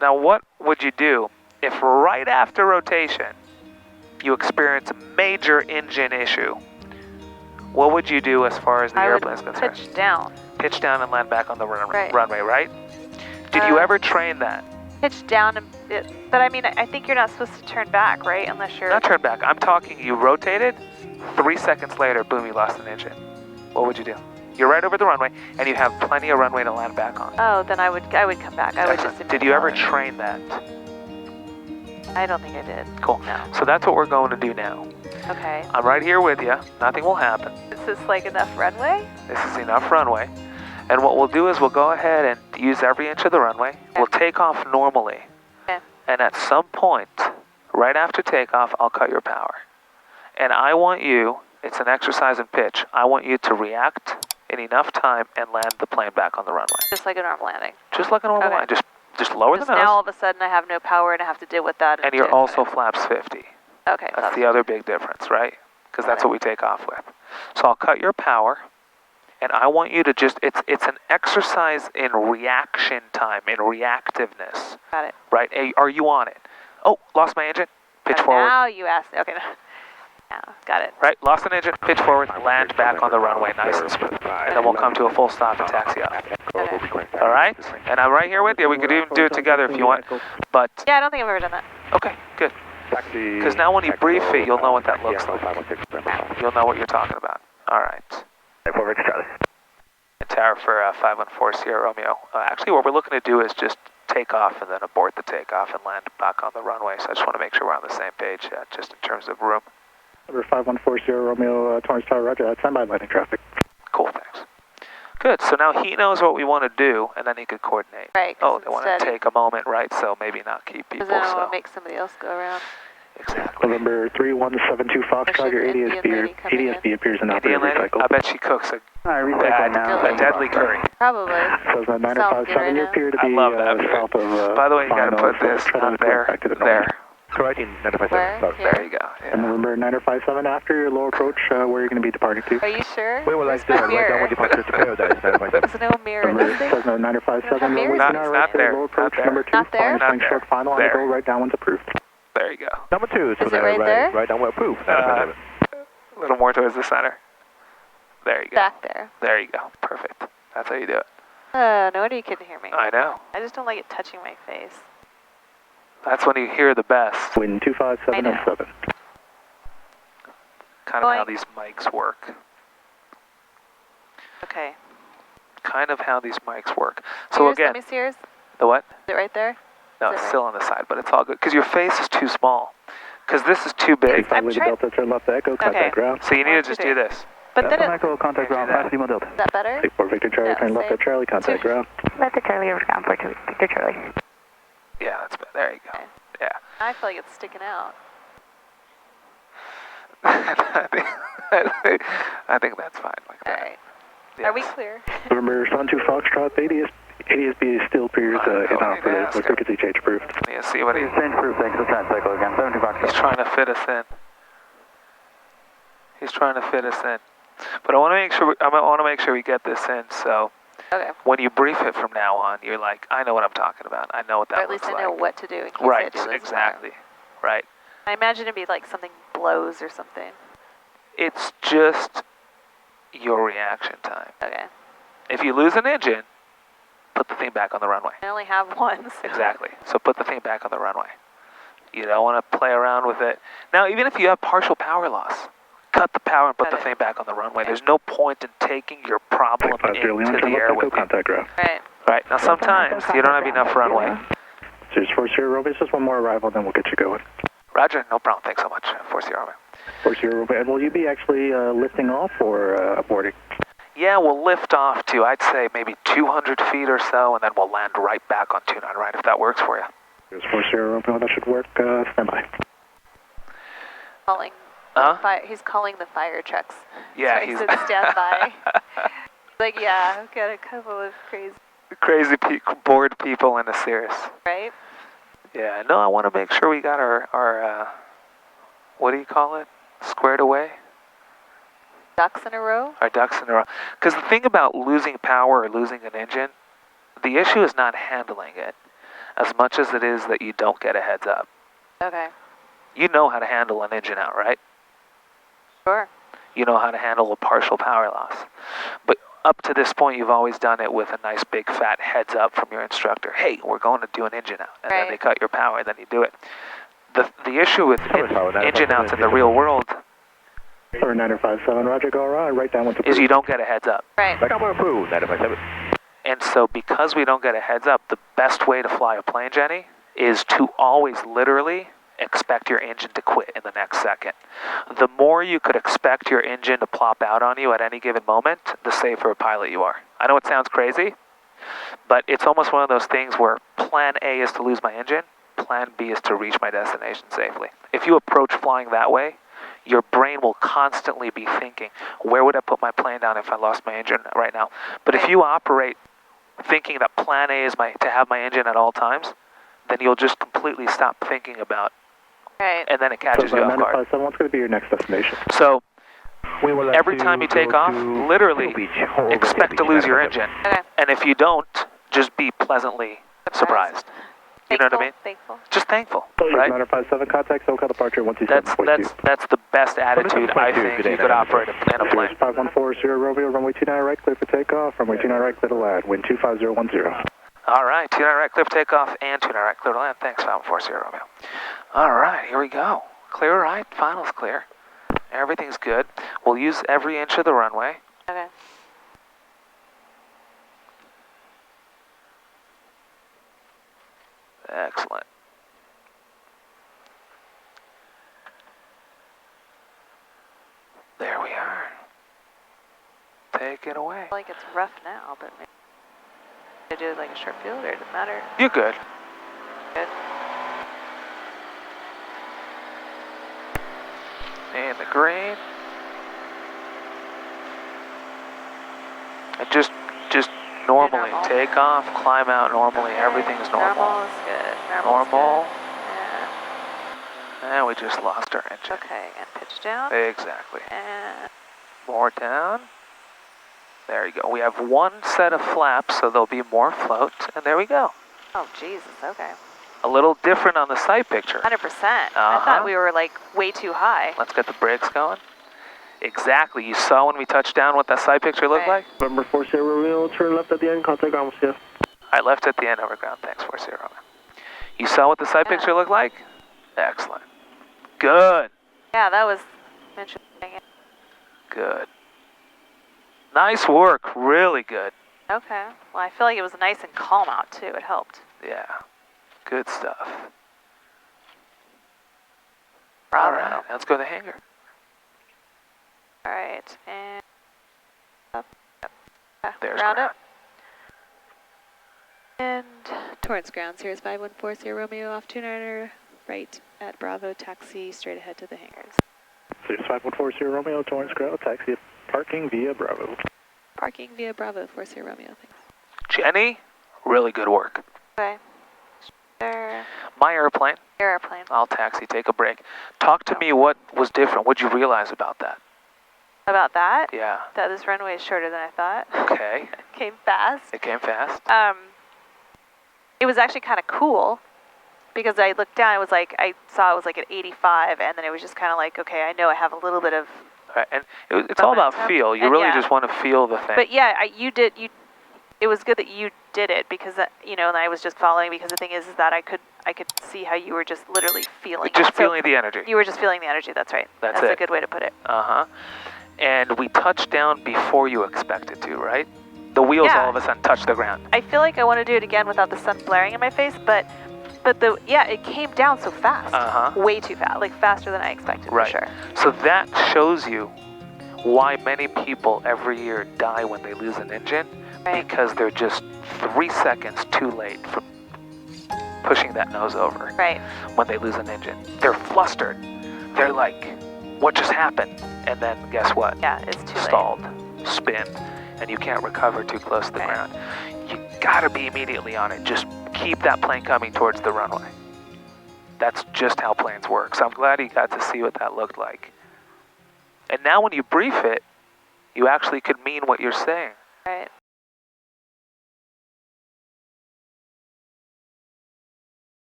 Now what would you do if right after rotation you experience a major engine issue? What would you do as far as the airplane is concerned? Pitch down. Pitch down and land back on the Right. runway, right? Did you ever train that? Pitch down, but I mean, I think you're not supposed to turn back, right? Unless you're... Not turn back. I'm talking you rotated, 3 seconds later, boom, you lost an engine. What would you do? You're right over the runway, and you have plenty of runway to land back on. Oh, then I would come back. I would just... Did you ever train that? I don't think I did. Cool. No. So that's what we're going to do now. Okay. I'm right here with you. Nothing will happen. Is this like enough runway? This is enough runway. And what we'll do is we'll go ahead and use every inch of the runway. Okay. We'll take off normally. Okay. And at some point, right after takeoff, I'll cut your power. And I want you, it's an exercise in pitch, I want you to react in enough time and land the plane back on the runway. Just like a normal landing? Just like a normal landing. Just lower the nose. Now all of a sudden I have no power and I have to deal with that. And you're also flaps 50. Okay. That's the other big difference, right? Because that's what we take off with. So I'll cut your power, and I want you to just, it's an exercise in reaction time, in reactiveness. Got it. Right? Are you on it? Oh, lost my engine. Pitch forward. Now you asked. Okay. Yeah, got it. Right, lost an engine, pitch forward, land back on the runway nice and smooth. And then we'll come to a full stop and taxi off. All right? And I'm right here with you. We could even do it together if you want. But yeah, I don't think I've ever done that. Okay, good. Because now when you brief it, you'll know what that looks like. You'll know what you're talking about. All right. Tower for 514 Sierra Romeo. Actually, what we're looking to do is just take off and then abort the takeoff and land back on the runway. So I just want to make sure we're on the same page, just in terms of room. Number 514 Sierra Romeo, Torrance Tower, roger. Stand by landing traffic. Cool, thanks. Good, so now he knows what we want to do, and then he could coordinate. Right. Oh, they want to take a moment, right? So maybe not keep people. Because then I want to make somebody else go around. Exactly. November 3172 Foxtrot, your ADSB appears in operator recycle. I bet she cooks a deadly curry. Probably. So it's 9057, you appear to be south of By the way, you got to put this on there. Correct. There you go. Yeah. And remember 9057 after your low approach, where you're going to be departing to. Are you sure? We would like to write down what departure to Paradise. There's no mirror. Says no 9057. Not there. Low approach, number 2. Not there. Final short final on the go, right down once approved. There you go. Number 2. Is it right there? Right down where approved. A little more towards the center. There you go. Back there. There you go. Perfect. That's how you do it. No wonder you couldn't hear me. I know. I just don't like it touching my face. That's when you hear the best. Wind 25707. Kind of how these mics work. Okay. Kind of how these mics work. So Sears, again, let me see yours. The what? Is it right there? No, it's still on the side, but it's all good. Because your face is too small. Because this is too big. I'm trying. Delta, turn left to Echo, contact ground. So you need to just do this. But then Echo, contact ground, pass Lima Delta. Is that better? For Victor Charlie, turn left to Charlie, contact ground. Left to Charlie, over ground, for Victor Charlie. Yeah, that's better. There you go. Okay. Yeah. I feel like it's sticking out. I think that's fine. Like that. All right. Yes. Are we clear? November 72 Foxtrot, ADSB still appears in operative with frequency change approved. Yeah, see what he's Change approved, thanks. Let's cycle again. 72 Foxtrot. He's trying to fit us in. He's trying to fit us in. But I want to make sure we get this in. So when you brief it from now on, you're like, I know what I'm talking about. I know what that looks like. Or at least I know what to do in case right, I do this exactly. wrong. Right. I imagine it'd be like something blows or something. It's just your reaction time. Okay. If you lose an engine, put the thing back on the runway. I only have one. So. Exactly. So put the thing back on the runway. You don't want to play around with it. Now, even if you have partial power loss, cut the power and put the thing back on the runway. There's no point in taking your problem into the air with you. Right. Right. Now, sometimes you don't have enough runway. Just for Sierra Romeo, just one more arrival, then we'll get you going. Roger. No problem. Thanks so much. For Sierra Romeo. For Sierra Romeo. And will you be actually lifting off or aborting? Yeah, we'll lift off to, I'd say, maybe 200 feet or so, and then we'll land right back on 29, right, if that works for you. For Sierra Romeo, that should work. Stand by. Calling. He's calling the fire trucks. Yeah, so he said stand by. Like, yeah, I've got a couple of crazy bored people in a Cirrus. Right? Yeah, no, I want to make sure we got our what do you call it? Squared away? Ducks in a row? Our ducks in a row. Because the thing about losing power or losing an engine, the issue is not handling it. as much as it is that you don't get a heads up. Okay. You know how to handle an engine out, right? Sure. You know how to handle a partial power loss. But up to this point, you've always done it with a nice big fat heads up from your instructor. Hey, we're going to do an engine out. And then they cut your power, and then you do it. The issue with engine outs in the real world Or 957, Roger, go around, right down with the is you don't get a heads up. Right. Back on approved, 957. And so because we don't get a heads up, the best way to fly a plane, Jenny, is to always literally expect your engine to quit in the next second. The more you could expect your engine to plop out on you at any given moment, the safer a pilot you are. I know it sounds crazy, but it's almost one of those things where plan A is to lose my engine, plan B is to reach my destination safely. If you approach flying that way, your brain will constantly be thinking, where would I put my plane down if I lost my engine right now? But if you operate thinking that plan A is to have my engine at all times, then you'll just completely stop thinking about, and then it catches you off guard. 957, what's going to be your next destination? So every time you take off, literally expect to lose your engine. And if you don't, just be pleasantly surprised. You know what I mean? Thankful. Just thankful, right? 957, contact SoCal departure 127. That's the best attitude I think you could operate in a plane. 5140 Romeo, runway 29 right, clear for takeoff. Runway 29 right, clear to land. Wind 25010. All right, 29 right, clear for takeoff, and 29 right, clear to land. Thanks, 5140 Romeo. All right, here we go. Clear right, final's clear. Everything's good. We'll use every inch of the runway. Okay. Excellent. There we are. Take it away. I feel like it's rough now, but maybe I do like a short field, or it doesn't matter. You're good. Good. And the green. And just normally take off, climb out normally. Everything's normal. Normal is good. Normal. Yeah. And we just lost our engine. Okay, and pitch down. Exactly. And More down. There you go. We have one set of flaps, so there'll be more float. And there we go. oh Jesus, okay. A little different on the side picture. 100%. I thought we were like way too high. Let's get the brakes going. Exactly. You saw when we touched down what that side picture looked like? Number 40 Romeo, turn left at the end, contact ground, yeah. I left at the end over ground. Thanks, 40. You saw what the side picture looked like? Excellent. Good. Yeah, that was interesting. Good. Nice work. Really good. Okay. Well, I feel like it was nice and calm out too. It helped. Yeah. Good stuff. Bravo. All right. Let's go to the hangar. All right, and up. There's ground ground. up. And Torrance ground, Cirrus 5140 Romeo off 29er, right at Bravo, taxi straight ahead to the hangars. Cirrus 5140 Romeo, Torrance ground, taxi parking via Bravo. Parking via Bravo, 40 Romeo, thanks. Jenny, really good work. okay. There. My airplane. Your airplane. I'll taxi, take a break. Talk to me what was different. What'd you realize about that? About that? Yeah. That this runway is shorter than I thought. Okay. It came fast. It came fast. It was actually kind of cool because I looked down. It was like I saw it was like at 85, and then it was just kind of like, okay, I know I have a little bit of. Right. And it's all about feel. You really just want to feel the thing. But yeah, it was good that you did it because and I was just following because the thing is that I could see how you were just literally feeling. Just it. feeling the energy. You were just feeling the energy. That's right. That's a good way to put it. And we touched down before you expected to, right? The wheels all of a sudden touched the ground. I feel like I want to do it again without the sun blaring in my face, but it came down so fast. Way too fast, like faster than I expected, right. For sure. So that shows you why many people every year die when they lose an engine, because they're just 3 seconds too late for pushing that nose over. Right. When they lose an engine. They're flustered. They're like, what just happened? And then guess what? Yeah, it's too Stalled, spin, and you can't recover too close to the ground. You gotta be immediately on it. Just keep that plane coming towards the runway. That's just how planes work. So I'm glad you got to see what that looked like. And now when you brief it, you actually could mean what you're saying.